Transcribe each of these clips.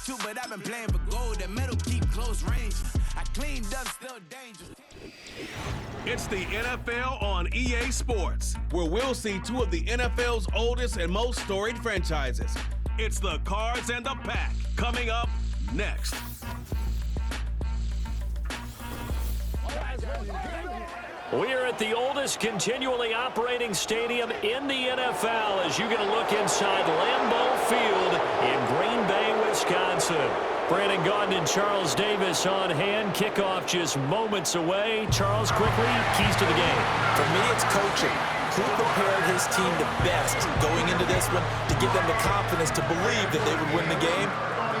too, but I've been playing for gold. That metal keep close ranges. I cleaned up, still dangerous. It's the NFL on EA Sports, where we'll see two of the NFL's oldest and most storied franchises. It's the Cards and the Pack, coming up next. We're at the oldest continually operating stadium in the NFL as you get a look inside Lambeau Field in Green Bay, Wisconsin. Brandon Gaudin and Charles Davis on hand. Kickoff just moments away. Charles, quickly, keys to the game. For me, it's coaching. Who prepared his team the best going into this one to give them the confidence to believe that they would win the game?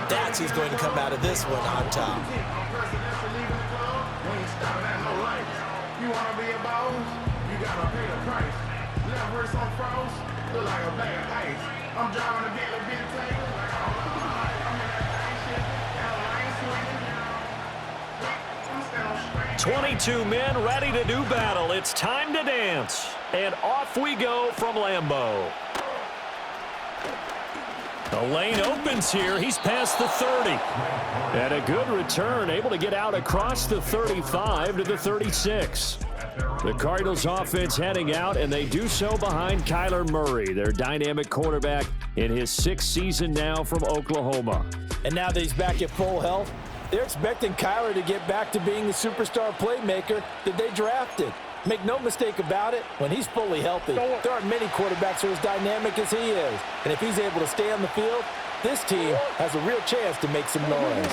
That's who's going to come out of this one on top. You wanna be a boss? You gotta pay the price. Left wrist on froze, look like a bag of ice. I'm driving a bit table like I'm in that shit. 22 men ready to do battle. It's time to dance. And off we go from Lambeau. The lane opens here. He's past the 30. And a good return, able to get out across the 35 to the 36. The Cardinals offense heading out, and they do so behind Kyler Murray, their dynamic quarterback in his 6th season now from Oklahoma. And now that he's back at full health, they're expecting Kyler to get back to being the superstar playmaker that they drafted. Make no mistake about it, when he's fully healthy, there aren't many quarterbacks who are as dynamic as he is. And if he's able to stay on the field, this team has a real chance to make some noise.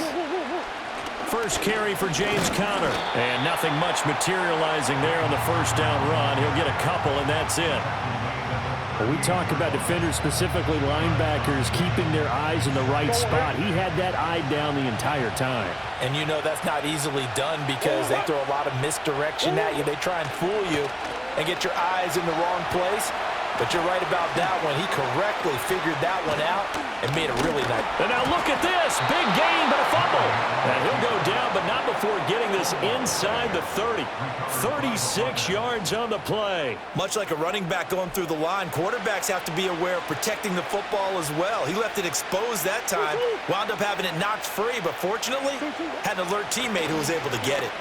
First carry for James Conner. And nothing much materializing there on the first down run. He'll get a couple, and that's it. When we talk about defenders, specifically linebackers, keeping their eyes in the right spot, he had that eye down the entire time. And you know that's not easily done because they throw a lot of misdirection at you. They try and fool you and get your eyes in the wrong place. But you're right about that one. He correctly figured that one out and made a really nice. And now look at this. Big gain, but a fumble. And he'll go down, but not before getting this inside the 30. 36 yards on the play. Much like a running back going through the line, quarterbacks have to be aware of protecting the football as well. He left it exposed that time, wound up having it knocked free, but fortunately had an alert teammate who was able to get it.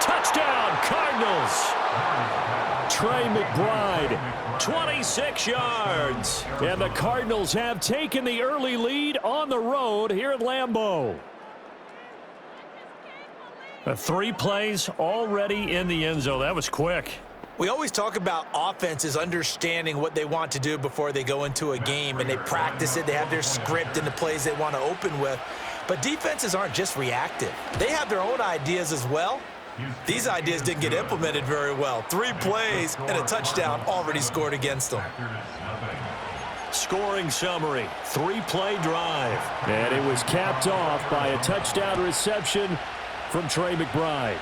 Touchdown, Cardinals. Trey McBride, 26 yards. And the Cardinals have taken the early lead on the road here at Lambeau. 3 plays already in the end zone. That was quick. We always talk about offenses understanding what they want to do before they go into a game, and they practice it. They have their script and the plays they want to open with. But defenses aren't just reactive. They have their own ideas as well. These ideas didn't get implemented very well. 3 plays and a touchdown already scored against them. Scoring summary, 3-play drive. And it was capped off by a touchdown reception from Trey McBride.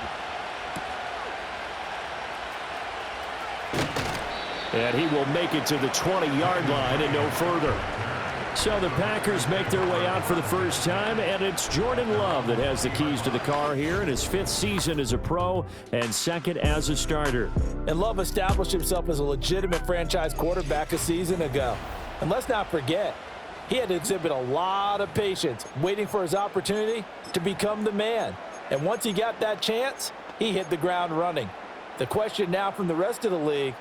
And he will make it to the 20-yard line and no further. So the Packers make their way out for the first time, and it's Jordan Love that has the keys to the car here in his 5th season as a pro and 2nd as a starter. And Love established himself as a legitimate franchise quarterback a season ago. And let's not forget, he had to exhibit a lot of patience waiting for his opportunity to become the man. And once he got that chance, he hit the ground running. The question now from the rest of the league,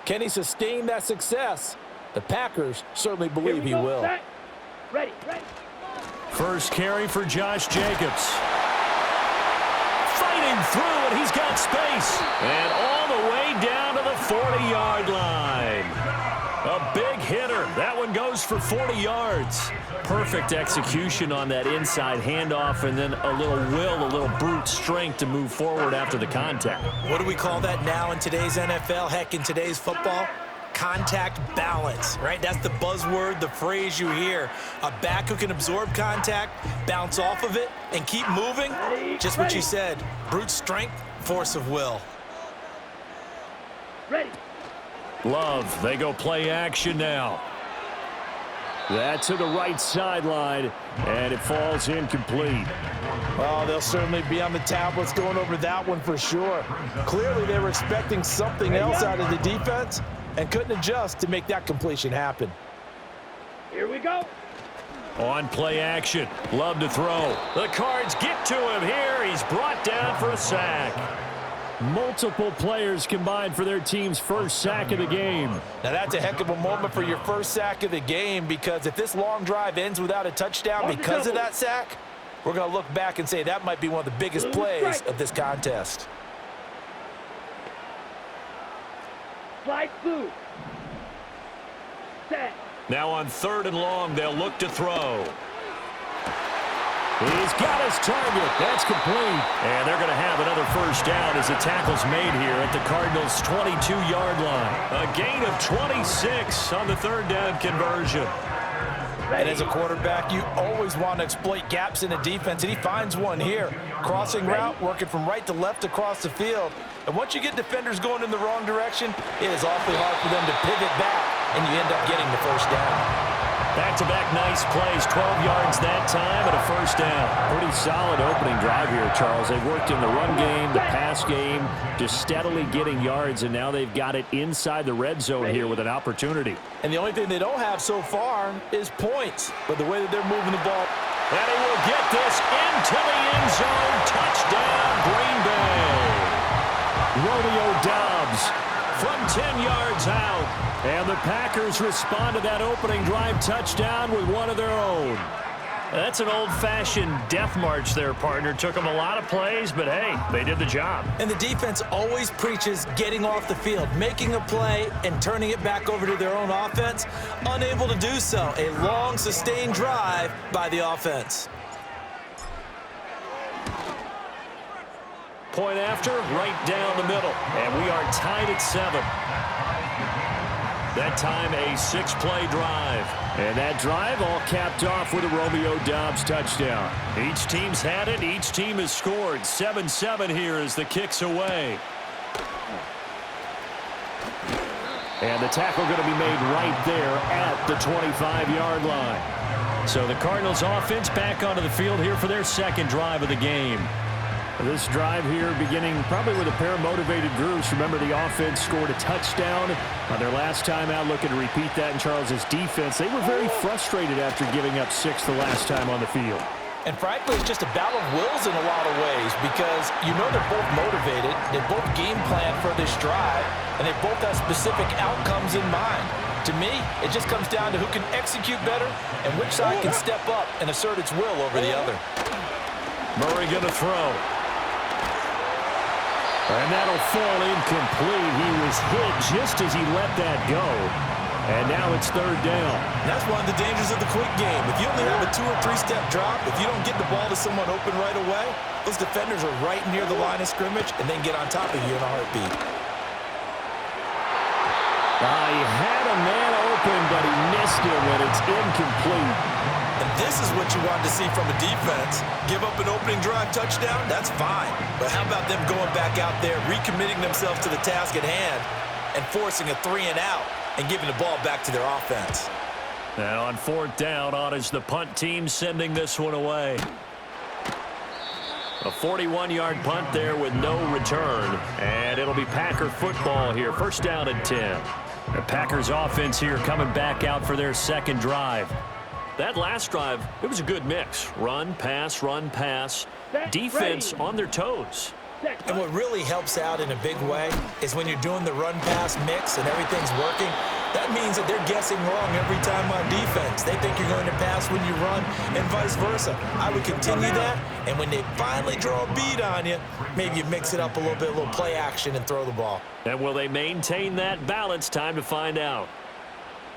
can he sustain that success? The Packers certainly believe he will. Ready. First carry for Josh Jacobs. Fighting through, and he's got space. And all the way down to the 40-yard line. A big hitter. That one goes for 40 yards. Perfect execution on that inside handoff, and then a little brute strength to move forward after the contact. What do we call that now in today's NFL? Heck, in today's football? Contact balance, right? That's the buzzword, the phrase you hear. A back who can absorb contact, bounce off of it, and keep moving. Just what you said, brute strength, force of will. Ready. Love, they go play action now. That to the right sideline, and it falls incomplete. Oh, they'll certainly be on the tablets going over that one for sure. Clearly, they were expecting something else out of the defense and couldn't adjust to make that completion happen. Here we go. On play action. Love to throw. The Cards get to him here. He's brought down for a sack. Multiple players combined for their team's first sack of the game. Now that's a heck of a moment for your first sack of the game, because if this long drive ends without a touchdown because of that sack, we're going to look back and say that might be one of the biggest plays of this contest. Slide through. Set. Now on 3rd and long, they'll look to throw. He's got his target. That's complete. And they're going to have another first down as the tackle's made here at the Cardinals' 22-yard line. A gain of 26 on the 3rd down conversion. And as a quarterback, you always want to exploit gaps in a defense, and he finds one here. Crossing route, working from right to left across the field. And once you get defenders going in the wrong direction, it is awfully hard for them to pivot back, and you end up getting the first down. Back-to-back nice plays, 12 yards that time and a first down. Pretty solid opening drive here, Charles. They've worked in the run game, the pass game, just steadily getting yards, and now they've got it inside the red zone here with an opportunity. And the only thing they don't have so far is points. But the way that they're moving the ball. And he will get this into the end zone. Touchdown, Green Bay. Romeo Doubs from 10 yards out. And the Packers respond to that opening drive touchdown with one of their own. That's an old-fashioned death march there, partner. Took them a lot of plays, but hey, they did the job. And the defense always preaches getting off the field, making a play, and turning it back over to their own offense. Unable to do so. A long, sustained drive by the offense. Point after, right down the middle. And we are tied at 7. That time a 6-play drive. And that drive all capped off with a Romeo Doubs touchdown. Each team's had it. Each team has scored. 7-7 here as the kick's away. And the tackle going to be made right there at the 25-yard line. So the Cardinals offense back onto the field here for their second drive of the game. This drive here beginning probably with a pair of motivated groups. Remember, the offense scored a touchdown on their last time out, looking to repeat that in Charles's defense. They were very frustrated after giving up 6 the last time on the field. And frankly, it's just a battle of wills in a lot of ways, because you know they're both motivated, they both game plan for this drive, and they both have specific outcomes in mind. To me, it just comes down to who can execute better and which side can step up and assert its will over the other. Murray going to throw. And that'll fall incomplete. He was hit just as he let that go. And now it's 3rd down. That's one of the dangers of the quick game. If you only have a 2- or 3-step drop, if you don't get the ball to someone open right away, those defenders are right near the line of scrimmage and then get on top of you in a heartbeat. He had a man open, but he missed him, and it's incomplete. And this is what you want to see from a defense. Give up an opening drive touchdown, that's fine. But how about them going back out there, recommitting themselves to the task at hand, and forcing a 3-and-out and giving the ball back to their offense. And on 4th down, on is the punt team sending this one away. A 41-yard punt there with no return. And it'll be Packer football here. 1st down and 10. The Packers offense here coming back out for their second drive. That last drive, it was a good mix. Run, pass, defense on their toes. And what really helps out in a big way is when you're doing the run-pass mix and everything's working, that means that they're guessing wrong every time on defense. They think you're going to pass when you run and vice versa. I would continue that, and when they finally draw a bead on you, maybe you mix it up a little bit, a little play action, and throw the ball. And will they maintain that balance? Time to find out.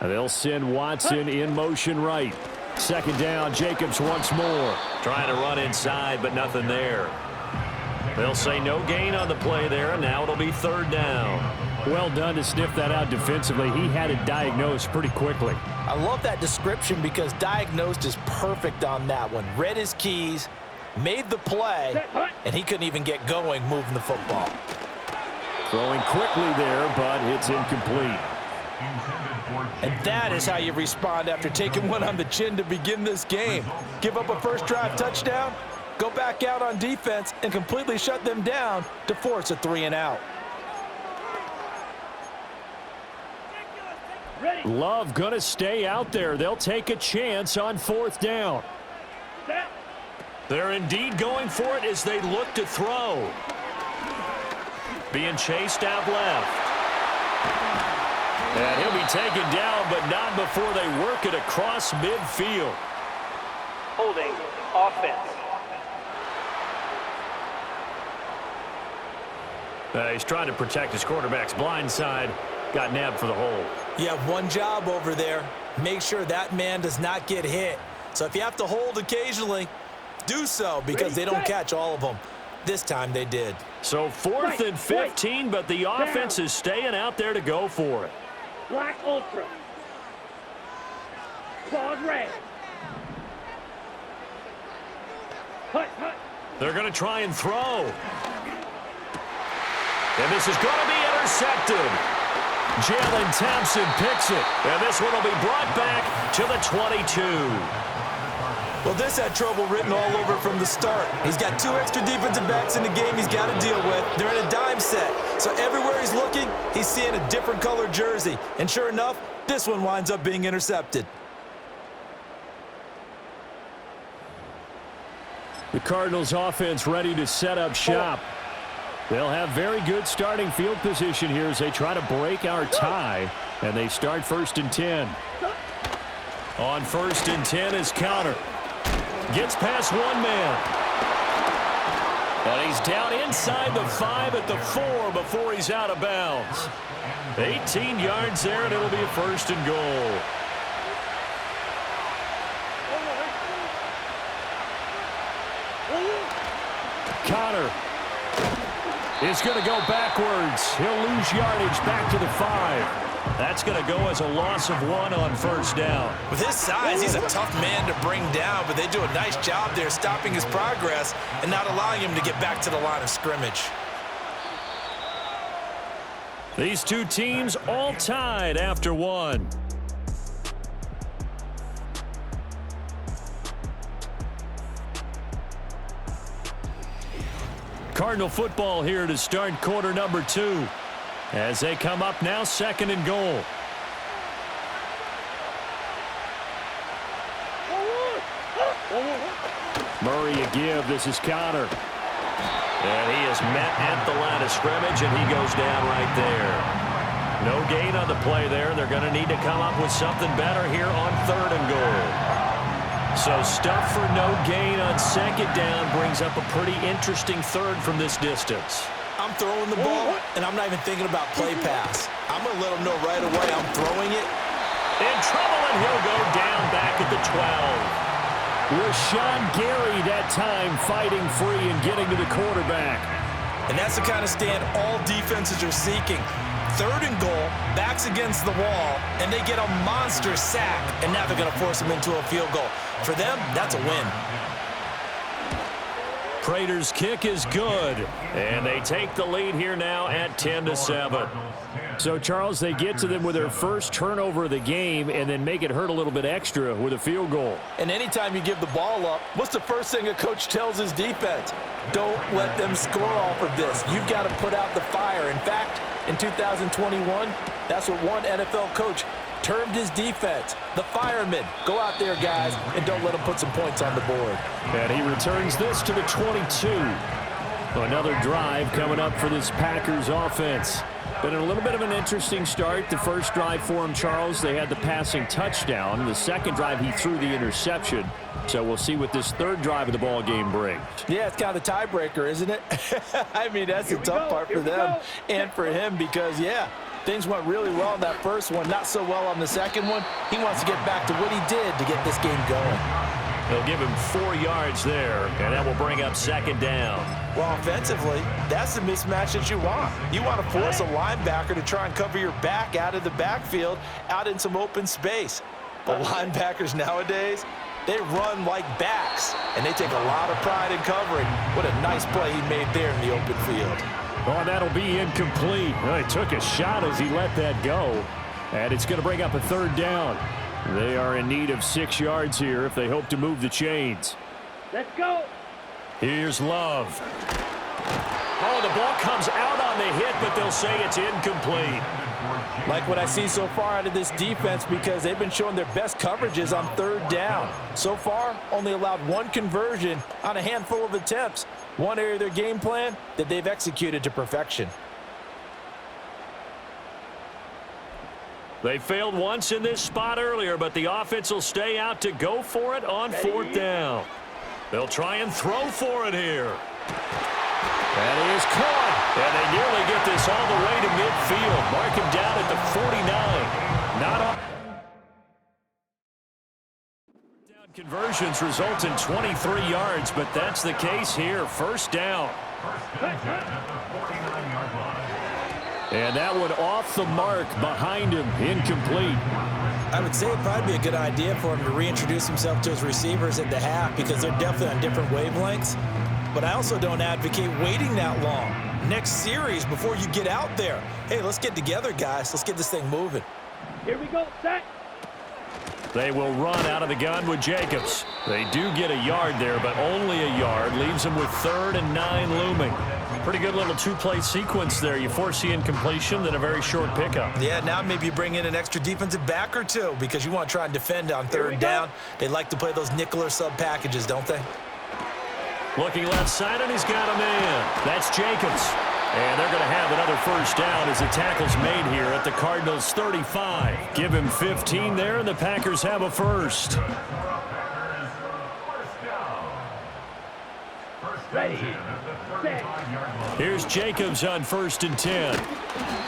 And they'll send Watson in motion right. 2nd down, Jacobs once more. Trying to run inside, but nothing there. They'll say no gain on the play there, and now it'll be 3rd down. Well done to sniff that out defensively. He had it diagnosed pretty quickly. I love that description because diagnosed is perfect on that one. Read his keys, made the play, and he couldn't even get going moving the football. Throwing quickly there, but it's incomplete. And that is how you respond after taking one on the chin to begin this game. Give up a first drive touchdown, go back out on defense, and completely shut them down to force a 3-and-out. Ready. Love going to stay out there. They'll take a chance on 4th down. Set. They're indeed going for it as they look to throw. Being chased out left. And he'll be taken down, but not before they work it across midfield. Holding. Offense. He's trying to protect his quarterback's blind side. Got nabbed for the hold. You have one job over there. Make sure that man does not get hit. So if you have to hold occasionally, do so because they don't catch all of them. This time they did. So 4th and 15, but the offense is staying out there to go for it. Black Ultra. Claws red. Hut, hut. They're going to try and throw. And this is going to be intercepted. Jalen Thompson picks it. And this one will be brought back to the 22. Well, this had trouble written all over from the start. He's got 2 extra defensive backs in the game he's got to deal with. They're in a dime set. So everywhere he's looking, he's seeing a different color jersey. And sure enough, this one winds up being intercepted. The Cardinals offense ready to set up shop. They'll have very good starting field position here as they try to break our tie. And they start 1st and 10. On 1st and 10 is Counter. Gets past one man. And he's down inside the 5 at the 4 before he's out of bounds. 18 yards there, and it'll be a 1st and goal. Counter is going to go backwards. He'll lose yardage back to the 5. That's going to go as a loss of 1 on 1st down. With his size, he's a tough man to bring down, but they do a nice job there stopping his progress and not allowing him to get back to the line of scrimmage. These two teams all tied after 1. Cardinal football here to start quarter number 2. As they come up now, 2nd and goal. Murray a give. This is Counter. And he is met at the line of scrimmage, and he goes down right there. No gain on the play there. They're going to need to come up with something better here on 3rd and goal. So stuff for no gain on 2nd down brings up a pretty interesting 3rd from this distance. I'm throwing the ball, and I'm not even thinking about play pass. I'm going to let him know right away I'm throwing it. In trouble, and he'll go down back at the 12. Rashawn Gary that time fighting free and getting to the quarterback. And that's the kind of stand all defenses are seeking. 3rd and goal, backs against the wall, and they get a monster sack, and now they're going to force him into a field goal. For them, that's a win. Prater's kick is good, and they take the lead here now at 10-7. So, Charles, they get to them with their first turnover of the game and then make it hurt a little bit extra with a field goal. And anytime you give the ball up, what's the first thing a coach tells his defense? Don't let them score off of this. You've got to put out the fire. In fact, in 2021, that's what one NFL coach termed his defense, the firemen. Go out there, guys, and don't let them put some points on the board. And he returns this to the 22. Another drive coming up for this Packers offense. Been a little bit of an interesting start. The first drive for him, Charles, they had the passing touchdown. The second drive, he threw the interception. So we'll see what this 3rd drive of the ball game brings. Yeah, it's kind of the tiebreaker, isn't it? I mean, that's the tough part for them and for him because, yeah, things went really well in that first one, not so well on the second one. He wants to get back to what he did to get this game going. They'll give him 4 yards there, and that will bring up 2nd down. Well, offensively, that's the mismatch that you want. You want to force a linebacker to try and cover your back out of the backfield, out in some open space. But linebackers nowadays, they run like backs, and they take a lot of pride in covering. What a nice play he made there in the open field. Oh, that'll be incomplete. Well, he took a shot as he let that go, and it's going to bring up a 3rd down. They are in need of 6 yards here if they hope to move the chains. Let's go. Here's Love. Oh, the ball comes out on the hit, but they'll say it's incomplete. Like what I see so far out of this defense because they've been showing their best coverages on third down. So far, only allowed one conversion on a handful of attempts. One area of their game plan that they've executed to perfection. They failed once in this spot earlier, but the offense will stay out to go for it on fourth down. They'll try and throw for it here. And he is caught. And they nearly get this all the way to midfield. Mark him down at the 49. Not on. Down conversions result in 23 yards, but that's the case here. First down. And that one off the mark behind him, incomplete. I would say it'd probably be a good idea for him to reintroduce himself to his receivers at the half because they're definitely on different wavelengths. But I also don't advocate waiting that long. Next series before you get out there. Hey, let's get together, guys. Let's get this thing moving. Here we go, set. They will run out of the gun with Jacobs. They do get a yard there, but only a yard. Leaves them with 3rd and 9 looming. Pretty good little two-play sequence there. You foresee incompletion, then a very short pickup. Yeah, now maybe you bring in an extra defensive back or two because you want to try and defend on third down. They like to play those nickel or sub packages, don't they? Looking left side, and he's got a man. That's Jacobs. And they're going to have another first down as the tackle's made here at the Cardinals' 35. Give him 15 there, and the Packers have a first. Ready, set. Here's Jacobs on 1st and 10.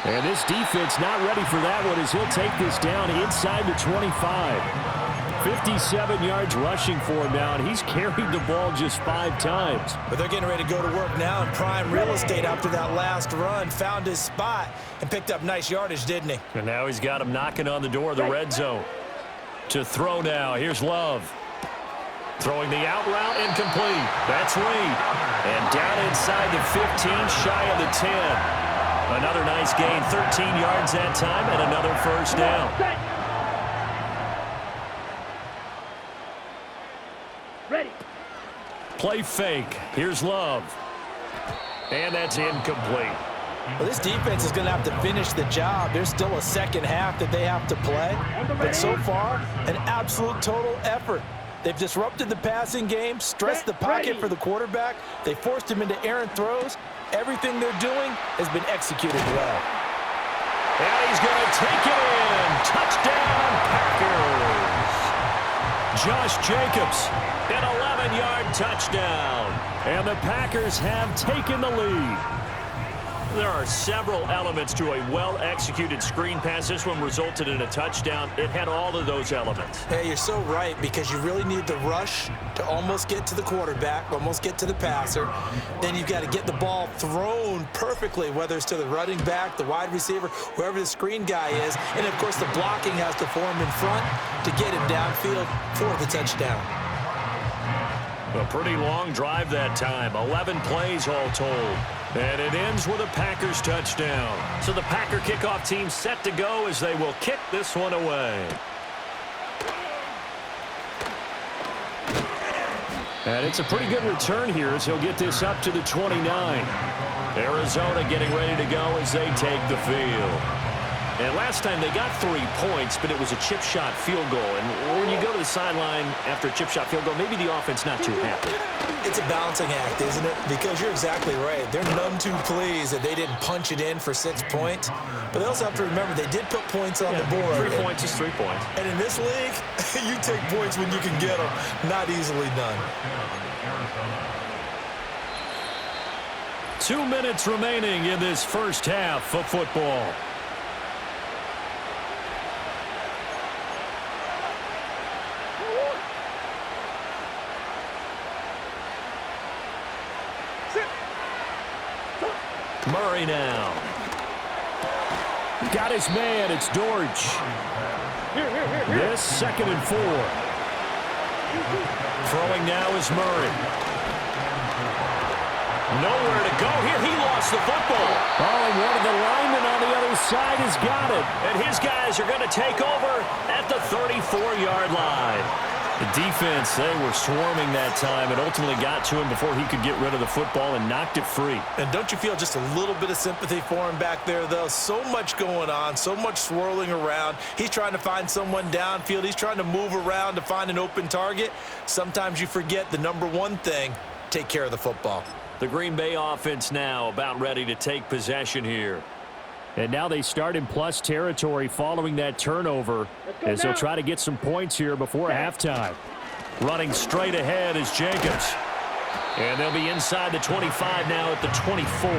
And this defense not ready for that one as he'll take this down inside the 25. 57 yards rushing for him now, and he's carried the ball just 5 times. But they're getting ready to go to work now in prime real estate after that last run. Found his spot and picked up nice yardage, didn't he? And now he's got him knocking on the door of the red zone. To throw now, here's Love. Throwing the out route, incomplete. That's Reed. And down inside the 15, shy of the 10. Another nice gain, 13 yards that time, and another first down. Ready. Play fake. Here's Love. And that's incomplete. Well, this defense is going to have to finish the job. There's still a second half that they have to play. But so far, an absolute total effort. They've disrupted the passing game, stressed the pocket for the quarterback. They forced him into errant throws. Everything they're doing has been executed well. And he's going to take it in. Touchdown, Packers. Josh Jacobs, an 11-yard touchdown. And the Packers have taken the lead. There are several elements to a well-executed screen pass. This one resulted in a touchdown. It had all of those elements. Yeah, you're so right because you really need the rush to almost get to the quarterback, almost get to the passer. Then you've got to get the ball thrown perfectly, whether it's to the running back, the wide receiver, whoever the screen guy is. And, of course, the blocking has to form in front to get him downfield for the touchdown. A pretty long drive that time, 11 plays all told. And it ends with a Packers touchdown. So the Packer kickoff team set to go as they will kick this one away. And it's a pretty good return here as he'll get this up to the 29. Arizona getting ready to go as they take the field. And last time they got 3 points, but it was a chip shot field goal. And when you go to the sideline after a chip shot field goal, maybe the offense not too happy. It's a balancing act, isn't it? Because you're exactly right. They're none too pleased that they didn't punch it in for 6 points. But they also have to remember they did put points on the board. 3 points is 3 points. And in this league, you take points when you can get them. Not easily done. 2 minutes remaining in this first half of football. Murray now. Got his man. It's Dortch. This 2nd and 4. Throwing now is Murray. Nowhere to go here. He lost the football. Oh, and one of the linemen on the other side has got it. And his guys are going to take over at the 34-yard line. The defense, they were swarming that time and ultimately got to him before he could get rid of the football and knocked it free. And don't you feel just a little bit of sympathy for him back there, though? So much going on, so much swirling around. He's trying to find someone downfield. He's trying to move around to find an open target. Sometimes you forget the number one thing, take care of the football. The Green Bay offense now about ready to take possession here. And now they start in plus territory following that turnover as they'll try to get some points here before halftime. Running straight ahead is Jacobs. And they'll be inside the 25 now at the 24.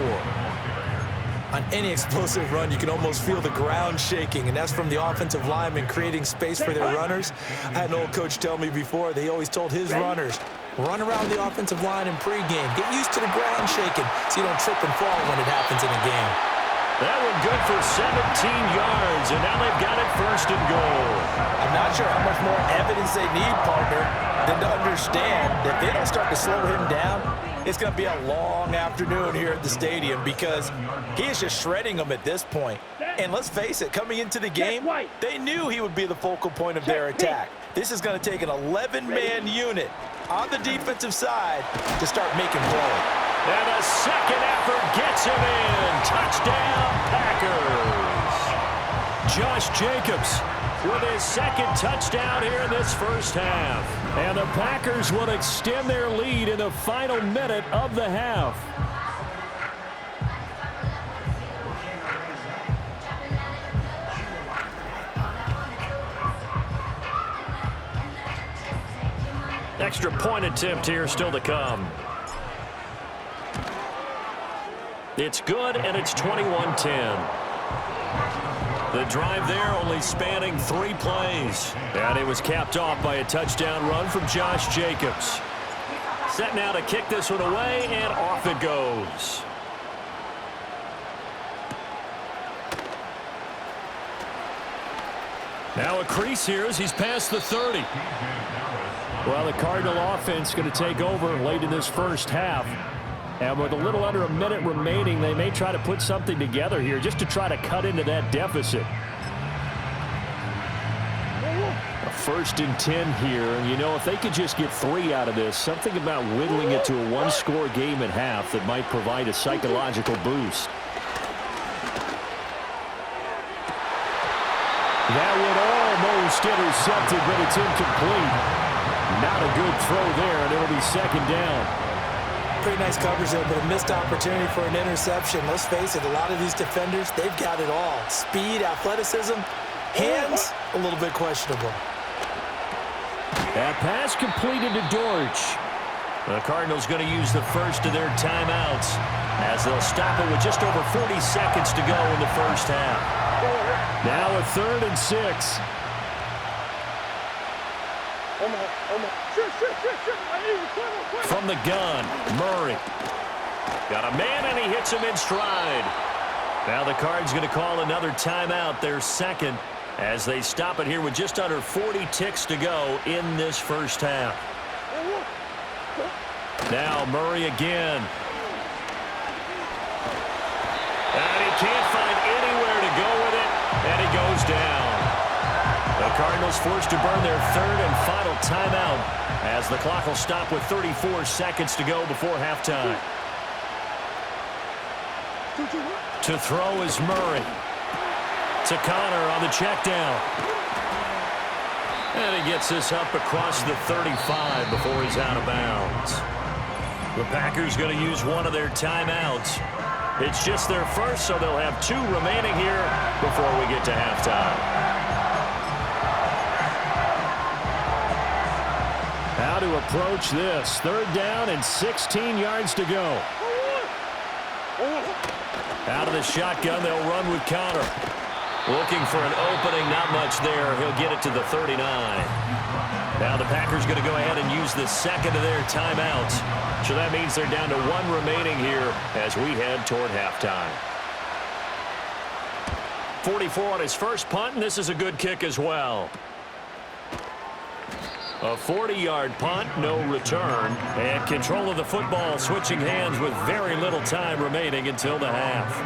On any explosive run, you can almost feel the ground shaking, and that's from the offensive linemen creating space for their runners. I had an old coach tell me before, they always told his runners, run around the offensive line in pregame. Get used to the ground shaking so you don't trip and fall when it happens in a game. That one good for 17 yards, and now they've got it first and goal. I'm not sure how much more evidence they need, partner, than to understand that if they don't start to slow him down, it's going to be a long afternoon here at the stadium because he is just shredding them at this point. And let's face it, coming into the game, they knew he would be the focal point of their attack. This is going to take an 11-man unit on the defensive side to start making plays. And a second effort gets him in. Touchdown, Packers. Josh Jacobs with his second touchdown here in this first half. And the Packers will extend their lead in the final minute of the half. Extra point attempt here still to come. It's good, and it's 21-10. The drive there only spanning 3 plays. And it was capped off by a touchdown run from Josh Jacobs. Set now to kick this one away, and off it goes. Now a crease here as he's past the 30. Well, the Cardinal offense going to take over late in this first half. And with a little under a minute remaining, they may try to put something together here just to try to cut into that deficit. A 1st and 10 here. And, you know, if they could just get 3 out of this, something about whittling it to a 1-score game at half that might provide a psychological boost. That one almost intercepted, but it's incomplete. Not a good throw there, and it'll be second down. Pretty nice coverage there, but a missed opportunity for an interception. Let's face it, a lot of these defenders, they've got it all. Speed, athleticism, hands, a little bit questionable. That pass completed to Dortch. The Cardinals going to use the first of their timeouts as they'll stop it with just over 40 seconds to go in the first half. Now a 3rd and 6. From the gun, Murray. Got a man, and he hits him in stride. Now the Cards going to call another timeout, their second, as they stop it here with just under 40 ticks to go in this first half. Now Murray again. And he can't find anywhere to go with it, and he goes down. The Cardinals forced to burn their 3rd and final timeout as the clock will stop with 34 seconds to go before halftime. To throw is Murray. To Connor on the check down. And he gets this up across the 35 before he's out of bounds. The Packers going to use one of their timeouts. It's just their first, so they'll have 2 remaining here before we get to halftime. How to approach this. 3rd down and 16 yards to go. Out of the shotgun, they'll run with Connor. Looking for an opening, not much there. He'll get it to the 39. Now the Packers going to go ahead and use the second of their timeouts. So that means they're down to 1 remaining here as we head toward halftime. 44 on his first punt, and this is a good kick as well. A 40-yard punt, no return. And control of the football switching hands with very little time remaining until the half.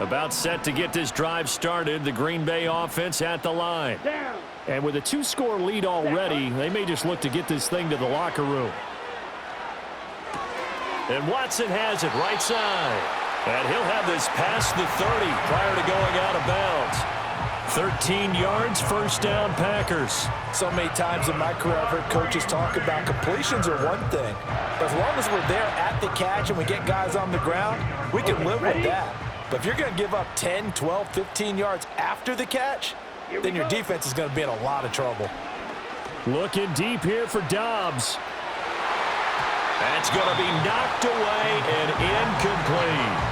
About set to get this drive started, the Green Bay offense at the line. Down. And with a 2-score lead already, they may just look to get this thing to the locker room. And Watson has it right side. And he'll have this past the 30 prior to going out of bounds. 13 yards, first down, Packers. So many times in my career, I've heard coaches talk about completions are one thing. But as long as we're there at the catch and we get guys on the ground, we can live with that. But if you're going to give up 10, 12, 15 yards after the catch, then your defense is going to be in a lot of trouble. Looking deep here for Dobbs. That's going to be knocked away and incomplete.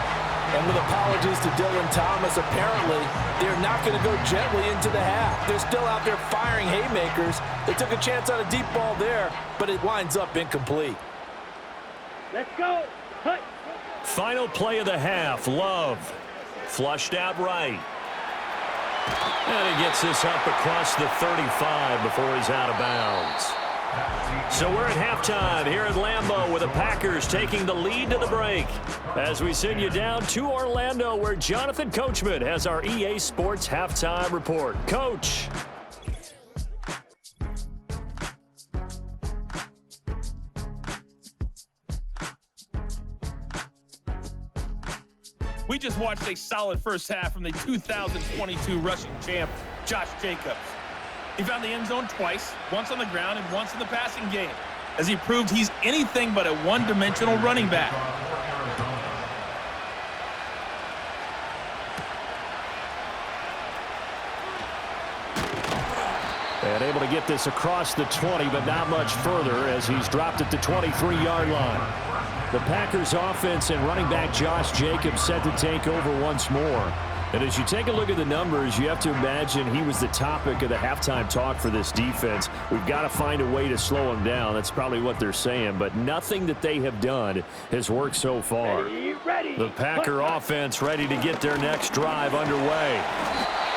And with apologies to Dylan Thomas, apparently they're not going to go gently into the half. They're still out there firing haymakers. They took a chance on a deep ball there, but it winds up incomplete. Let's go. Cut. Final play of the half, Love. Flushed out right. And he gets this up across the 35 before he's out of bounds. So we're at halftime here at Lambeau with the Packers taking the lead to the break. As we send you down to Orlando where Jonathan Coachman has our EA Sports halftime report. Coach. We just watched a solid first half from the 2022 rushing champ, Josh Jacobs. He found the end zone twice, once on the ground and once in the passing game, as he proved he's anything but a one-dimensional running back. And able to get this across the 20, but not much further as he's dropped at the 23-yard line. The Packers offense and running back Josh Jacobs set to take over once more. And as you take a look at the numbers, you have to imagine he was the topic of the halftime talk for this defense. We've got to find a way to slow him down. That's probably what they're saying. But nothing that they have done has worked so far. Ready. The Packer offense ready to get their next drive underway.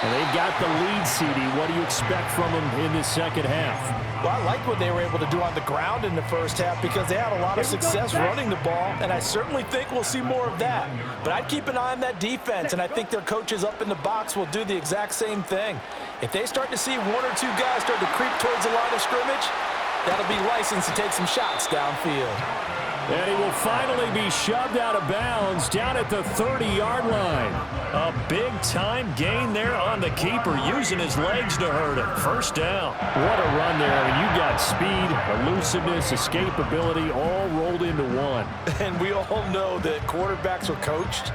And they've got the lead, CD. What do you expect from them in this second half? Well, I like what they were able to do on the ground in the first half because they had a lot of success running the ball, and I certainly think we'll see more of that. But I'd keep an eye on that defense, and I think their coaches up in the box will do the exact same thing. If they start to see one or two guys start to creep towards the line of scrimmage, that'll be licensed to take some shots downfield. And he will finally be shoved out of bounds down at the 30-yard line. A big-time gain there on the keeper, using his legs to hurt him. First down. What a run there. I mean, you got speed, elusiveness, escapability, all rolled into one. And we all know that quarterbacks are coached.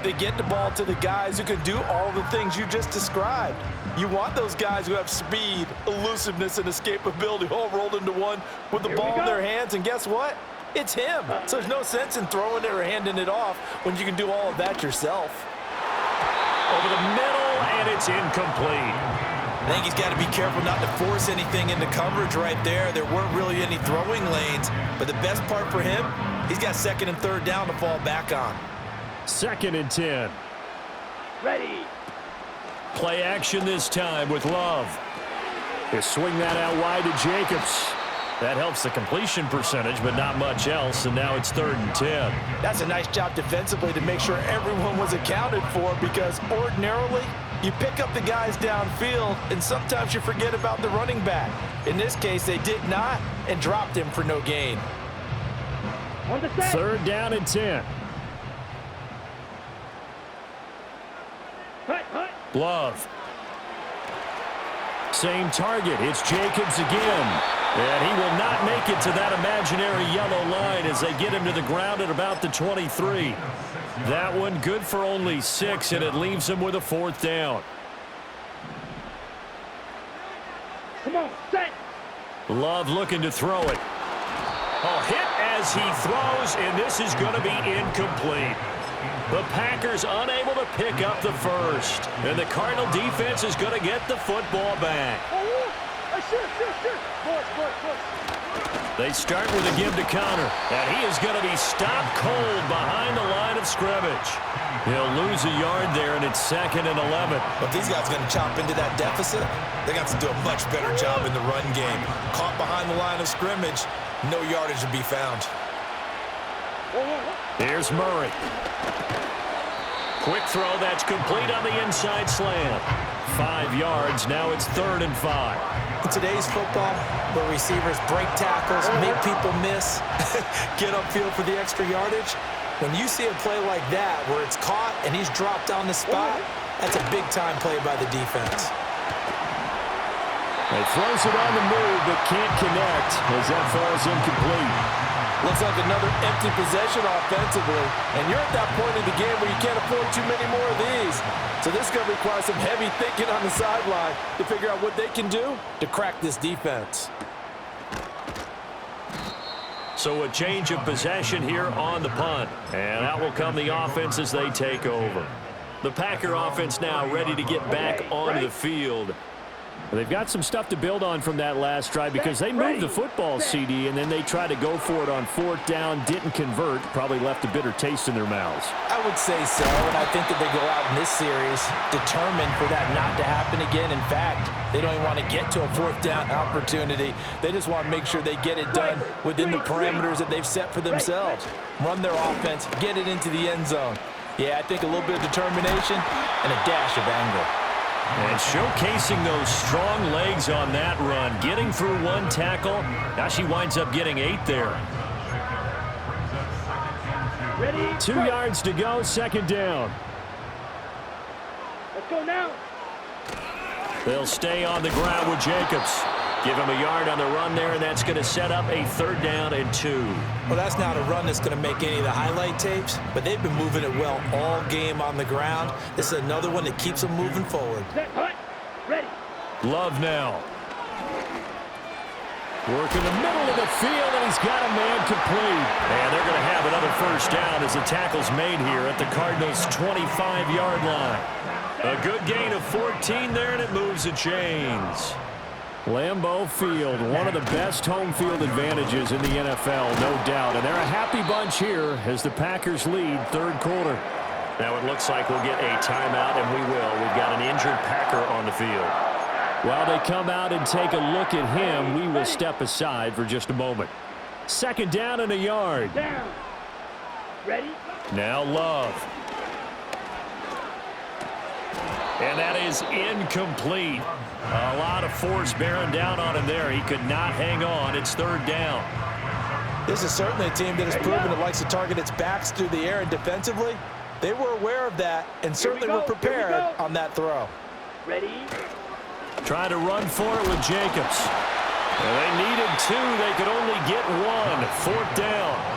They get the ball to the guys who can do all the things you just described. You want those guys who have speed, elusiveness, and escapability all rolled into one with the ball in their hands, and guess what? It's him. So there's no sense in throwing it or handing it off when you can do all of that yourself. Over the middle, and it's incomplete. I think he's got to be careful not to force anything into coverage right there. There weren't really any throwing lanes, but the best part for him, he's got second and third down to fall back on. 2nd and 10. Ready. Play action this time with Love. He'll swing that out wide to Jacobs. That helps the completion percentage, but not much else, and now it's 3rd and 10. That's a nice job defensively to make sure everyone was accounted for, because ordinarily you pick up the guys downfield, and sometimes you forget about the running back. In this case, they did not and dropped him for no gain. On the set. 3rd down and 10. Cut. Love. Same target. It's Jacobs again. And he will not make it to that imaginary yellow line as they get him to the ground at about the 23. That one good for only 6, and it leaves him with a 4th down. Come on, set. Love looking to throw it. A hit as he throws, and this is going to be incomplete. The Packers unable to pick up the first. And the Cardinal defense is going to get the football back. They start with a give to counter, and he is going to be stopped cold behind the line of scrimmage. He'll lose a yard there, and it's 2nd and 11. But these guys are going to chop into that deficit. They got to do a much better job in the run game. Caught behind the line of scrimmage, no yardage to be found. Here's Murray. Quick throw that's complete on the inside slant. 5 yards. Now it's 3rd and 5. In today's football, where receivers break tackles, make people miss, get upfield for the extra yardage, when you see a play like that where it's caught and he's dropped on the spot, that's a big-time play by the defense. He throws it on the move, but can't connect as that falls incomplete. Looks like another empty possession offensively, and you're at that point in the game where you can't afford too many more of these. So this is going to require some heavy thinking on the sideline to figure out what they can do to crack this defense. So a change of possession here on the punt, and out will come the offense as they take over. The Packer offense now ready to get back onto the field. They've got some stuff to build on from that last drive because they moved the football, CD, and then they tried to go for it on 4th down, didn't convert, probably left a bitter taste in their mouths. I would say so, and I think that they go out in this series determined for that not to happen again. In fact, they don't even want to get to a 4th down opportunity. They just want to make sure they get it done within the parameters that they've set for themselves. Run their offense, get it into the end zone. Yeah, I think a little bit of determination and a dash of anger. And showcasing those strong legs on that run. Getting through 1 tackle. Now she winds up getting 8 there. 2 yards to go, 2nd down. Let's go now. They'll stay on the ground with Jacobs. Give him a yard on the run there, and that's going to set up a 3rd down and 2. Well, that's not a run that's going to make any of the highlight tapes, but they've been moving it well all game on the ground. This is another one that keeps them moving forward. Set, hut, ready. Love now. Work in the middle of the field, and he's got a man complete. And they're going to have another 1st down as the tackle's made here at the Cardinals' 25-yard line. A good gain of 14 there, and it moves the chains. Lambeau Field, one of the best home field advantages in the NFL, no doubt. And they're a happy bunch here as the Packers lead 3rd quarter. Now it looks like we'll get a timeout, and we will. We've got an injured Packer on the field. While they come out and take a look at him, we will step aside for just a moment. 2nd down and a yard. Down. Ready. Now Love. And that is incomplete. A lot of force bearing down on him there. He could not hang on. It's 3rd down. This is certainly a team that has proven it likes to target its backs through the air, and defensively, they were aware of that and certainly were prepared on that throw. Ready. Trying to run for it with Jacobs. And they needed 2. They could only get 1. 4th down.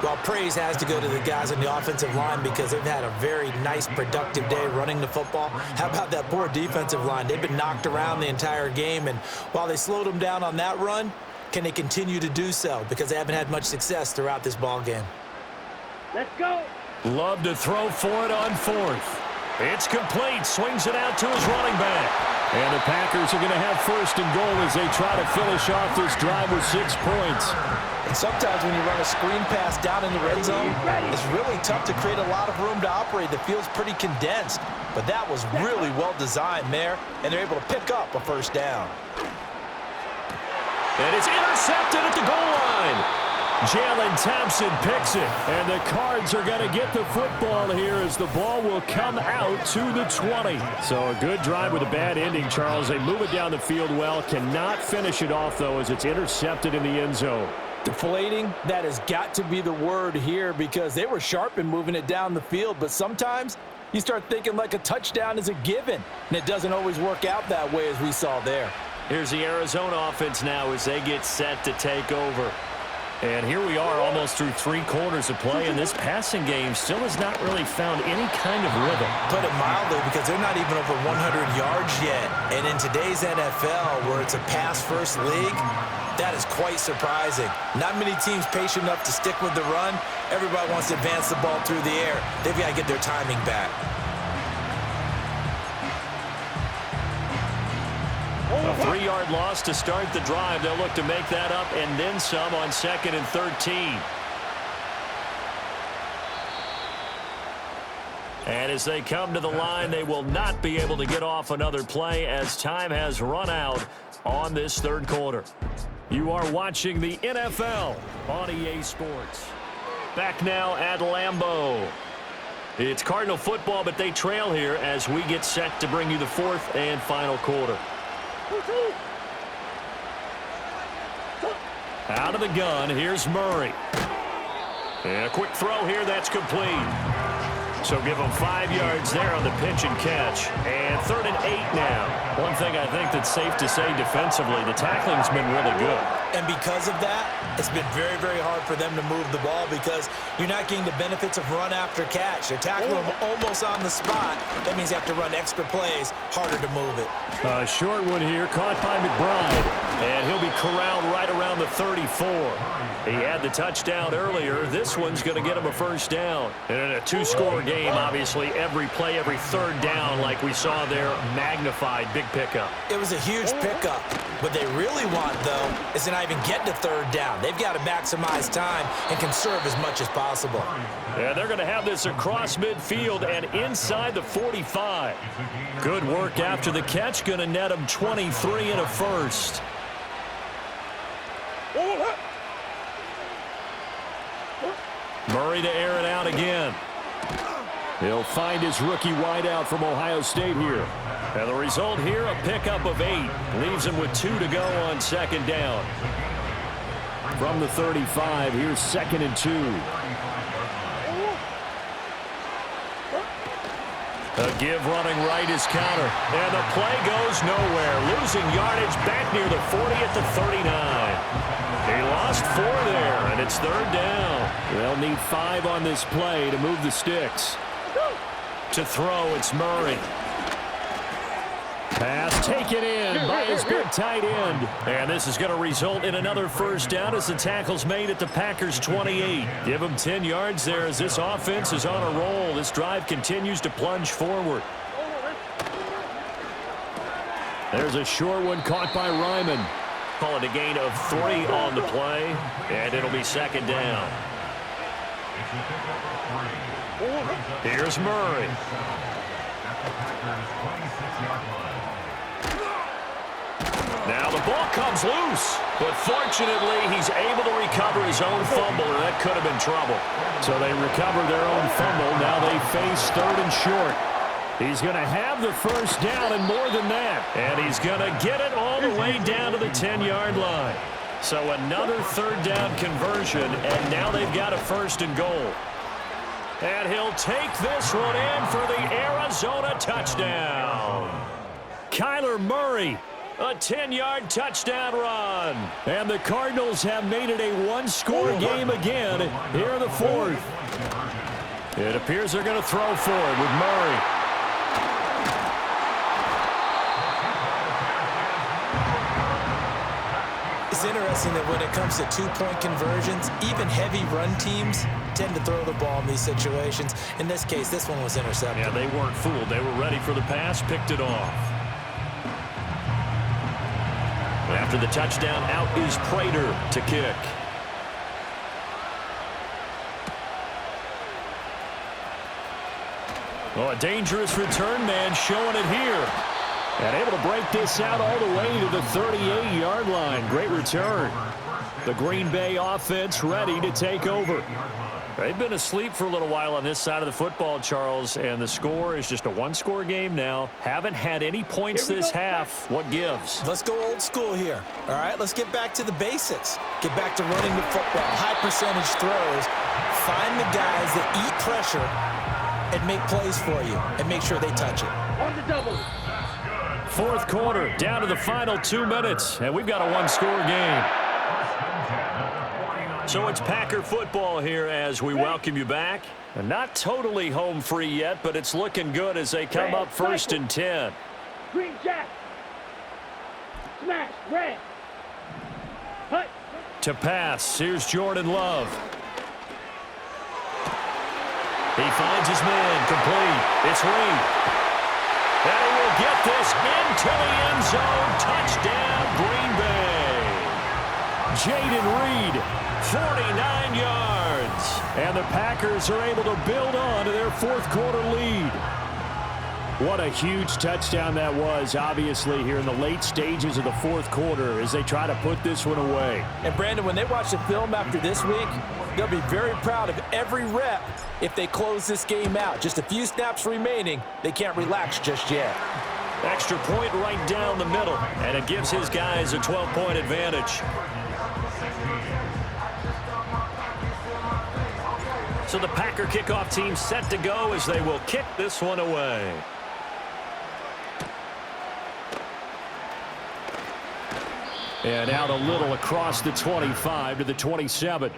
Well, praise has to go to the guys on the offensive line because they've had a very nice, productive day running the football. How about that poor defensive line? They've been knocked around the entire game, and while they slowed them down on that run, can they continue to do so? Because they haven't had much success throughout this ball game. Let's go. Love to throw for it on 4th. It's complete. Swings it out to his running back. And the Packers are going to have 1st and goal as they try to finish off this drive with 6 points. And sometimes when you run a screen pass down in the red zone, it's really tough to create a lot of room to operate. The field's pretty condensed. But that was really well designed there, and they're able to pick up a 1st down. And it's intercepted at the goal line. Jalen Thompson picks it, and the Cards are going to get the football here as the ball will come out to the 20. So a good drive with a bad ending, Charles. They move it down the field well, cannot finish it off, though, as it's intercepted in the end zone. Deflating, that has got to be the word here because they were sharp in moving it down the field, but sometimes you start thinking like a touchdown is a given, and it doesn't always work out that way as we saw there. Here's the Arizona offense now as they get set to take over. And here we are almost through 3 quarters of play, and this passing game still has not really found any kind of rhythm. Put it mildly, because they're not even over 100 yards yet. And in today's NFL, where it's a pass-first league, that is quite surprising. Not many teams patient enough to stick with the run. Everybody wants to advance the ball through the air. They've got to get their timing back. A 3-yard loss to start the drive. They'll look to make that up and then some on 2nd and 13. And as they come to the line, they will not be able to get off another play as time has run out on this 3rd quarter. You are watching the NFL on EA Sports. Back now at Lambeau. It's Cardinal football, but they trail here as we get set to bring you the fourth and final quarter. Out of the gun, here's Murray. And a quick throw here, that's complete. So give them 5 yards there on the pitch and catch. And 3rd and 8 now. One thing I think that's safe to say defensively, the tackling's been really good. And because of that, it's been very, very hard for them to move the ball because you're not getting the benefits of run after catch. They're tackling them almost on the spot. That means you have to run extra plays, harder to move it. A short one here, caught by McBride. And he'll be corralled right around the 34. He had the touchdown earlier. This one's going to get him a first down. And in a 2-score game, obviously, every play, every 3rd down, like we saw there, magnified, big pickup. It was a huge pickup. What they really want, though, is to not even get to 3rd down. They've got to maximize time and conserve as much as possible. Yeah, they're going to have this across midfield and inside the 45. Good work after the catch. Going to net them 23 and a first. Murray to air it out again. He'll find his rookie wideout from Ohio State here. And the result here, a pickup of 8. Leaves him with 2 to go on 2nd down. From the 35, here's 2nd and 2. A give running right is counter. And the play goes nowhere. Losing yardage back near the 40 at the 39. He lost 4 there, and it's 3rd down. They'll need 5 on this play to move the sticks. To throw, it's Murray. Pass taken in by his big tight end. And this is going to result in another first down as the tackle's made at the Packers' 28. Give them 10 yards there as this offense is on a roll. This drive continues to plunge forward. There's a short one caught by Ryman. Call it a gain of 3 on the play, and it'll be 2nd down. Here's Murray. Now the ball comes loose, but fortunately he's able to recover his own fumble, and that could have been trouble. So they recover their own fumble. Now they face 3rd and short. He's going to have the first down and more than that. And he's going to get it all the way down to the 10-yard line. So another 3rd down conversion, and now they've got a 1st and goal. And he'll take this one in for the Arizona touchdown. Kyler Murray, a 10-yard touchdown run. And the Cardinals have made it a 1-score game again here in the 4th. It appears they're going to throw for it with Murray. It's interesting that when it comes to 2-point conversions, even heavy run teams tend to throw the ball in these situations. In this case, this one was intercepted. Yeah, they weren't fooled. They were ready for the pass, picked it off. After the touchdown, out is Prater to kick. Oh, a dangerous return man showing it here. And able to break this out all the way to the 38-yard line. Great return. The Green Bay offense ready to take over. They've been asleep for a little while on this side of the football, Charles, and the score is just a 1-score game now. Haven't had any points this half. What gives? Let's go old school here. All right, let's get back to the basics. Get back to running the football, high percentage throws. Find the guys that eat pressure and make plays for you and make sure they touch it. On the double. 4th quarter, down to the final 2 minutes, and we've got a 1-score game. So it's Packer football here as we welcome you back. And not totally home free yet, but it's looking good as they come up 1st and 10. Green jack. Smash. Red. Hut. To pass, here's Jordan Love. He finds his man, complete. It's Reed. And he will get this into the end zone. Touchdown, Green Bay. Jaden Reed, 49 yards. And the Packers are able to build on to their 4th quarter lead. What a huge touchdown that was, obviously, here in the late stages of the fourth quarter as they try to put this one away. And, Brandon, when they watch the film after this week, they'll be very proud of every rep if they close this game out. Just a few snaps remaining. They can't relax just yet. Extra point right down the middle, and it gives his guys a 12-point advantage. So the Packer kickoff team set to go as they will kick this one away. And out a little across the 25 to the 27.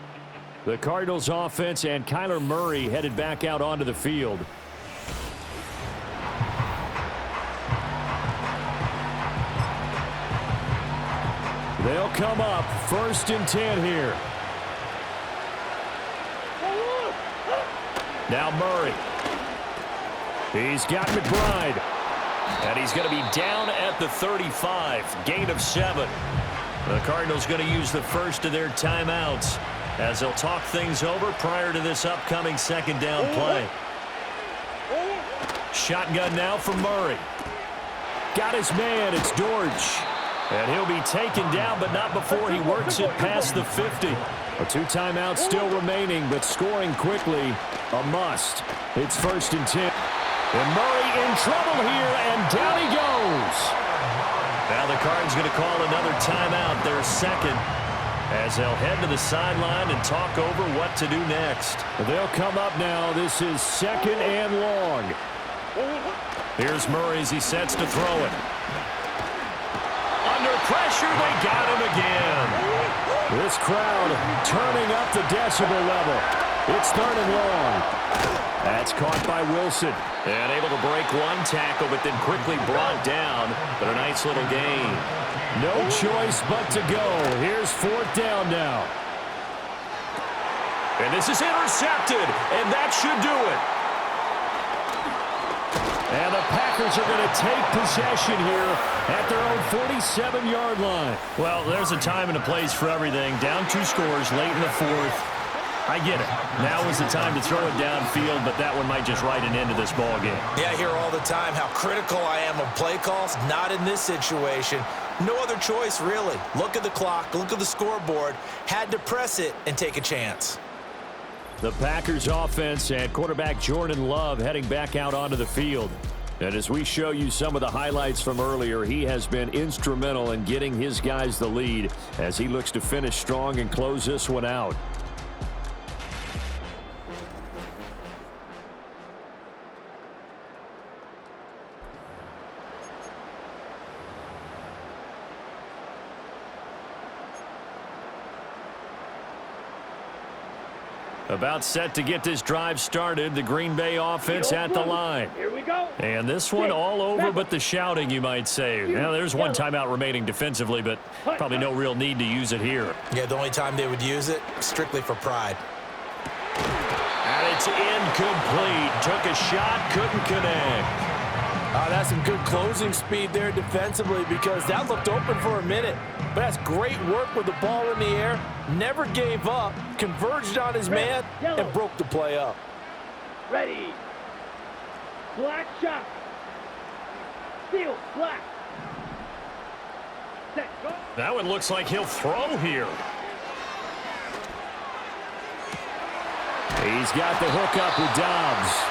The Cardinals offense and Kyler Murray headed back out onto the field. They'll come up 1st and 10 here. Now Murray. He's got McBride. And he's going to be down at the 35. Gain of 7. The Cardinals going to use the first of their timeouts as they'll talk things over prior to this upcoming second down play. Shotgun now for Murray. Got his man. It's George. And he'll be taken down, but not before he works it past the 50. A 2 timeouts still remaining, but scoring quickly, a must. It's 1st and 10. And Murray in trouble here, and down he goes. Now the Cards going to call another timeout, their second, as they'll head to the sideline and talk over what to do next. They'll come up now. This is 2nd and long. Here's Murray as he sets to throw it. Under pressure, they got him again. This crowd turning up the decibel level. It's 3rd and long. That's caught by Wilson. And able to break one tackle, but then quickly brought down. But a nice little gain. No choice but to go. Here's 4th down now. And this is intercepted. And that should do it. And the Packers are going to take possession here at their own 47-yard line. Well, there's a time and a place for everything. Down 2 scores late in the 4th. I get it. Now is the time to throw it downfield, but that one might just write an end to this ball game. Yeah, I hear all the time how critical I am of play calls. Not in this situation. No other choice, really. Look at the clock. Look at the scoreboard. Had to press it and take a chance. The Packers offense and quarterback Jordan Love heading back out onto the field. And as we show you some of the highlights from earlier, he has been instrumental in getting his guys the lead as he looks to finish strong and close this one out. About set to get this drive started. The Green Bay offense at the line. Here we go. And this one all over but the shouting, you might say. Now, there's one timeout remaining defensively, but probably no real need to use it here. Yeah, the only time they would use it, strictly for pride. And it's incomplete. Took a shot, couldn't connect. That's some good closing speed there defensively because that looked open for a minute. But that's great work with the ball in the air. Never gave up, converged on his man, and broke the play up. Ready. Black shot. Steal. Black. Set. Go. That one looks like he'll throw here. He's got the hook up with Dobbs.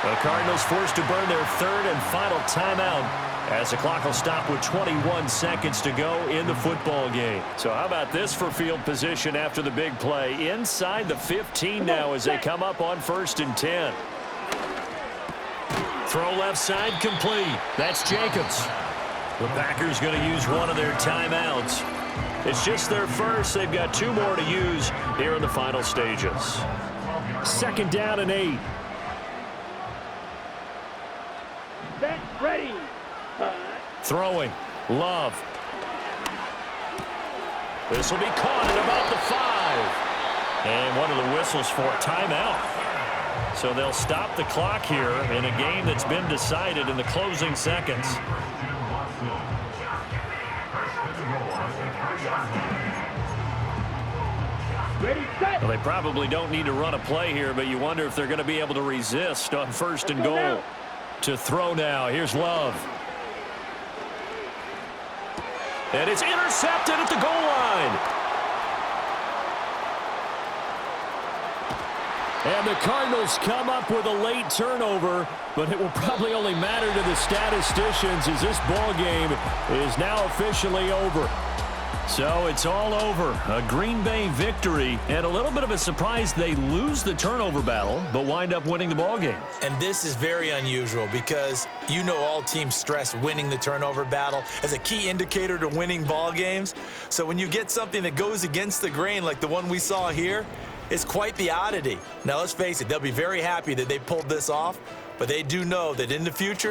The Cardinals forced to burn their 3rd and final timeout as the clock will stop with 21 seconds to go in the football game. So how about this for field position after the big play? Inside the 15 now as they come up on 1st and 10. Throw left side complete. That's Jacobs. The Packers going to use one of their timeouts. It's just their first. They've got 2 more to use here in the final stages. 2nd down and 8. Set. Ready. Throwing. Love. This will be caught at about the 5. And one of the whistles for a timeout. So they'll stop the clock here in a game that's been decided in the closing seconds. Ready, set. Well, they probably don't need to run a play here, but you wonder if they're going to be able to resist on 1st and goal. To throw now. Here's Love. And it's intercepted at the goal line. And the Cardinals come up with a late turnover, but it will probably only matter to the statisticians as this ball game is now officially over. So it's all over. A Green Bay victory, and a little bit of a surprise they lose the turnover battle, but wind up winning the ball game. And this is very unusual because you know all teams stress winning the turnover battle as a key indicator to winning ball games. So when you get something that goes against the grain like the one we saw here, it's quite the oddity. Now let's face it, they'll be very happy that they pulled this off, but they do know that in the future,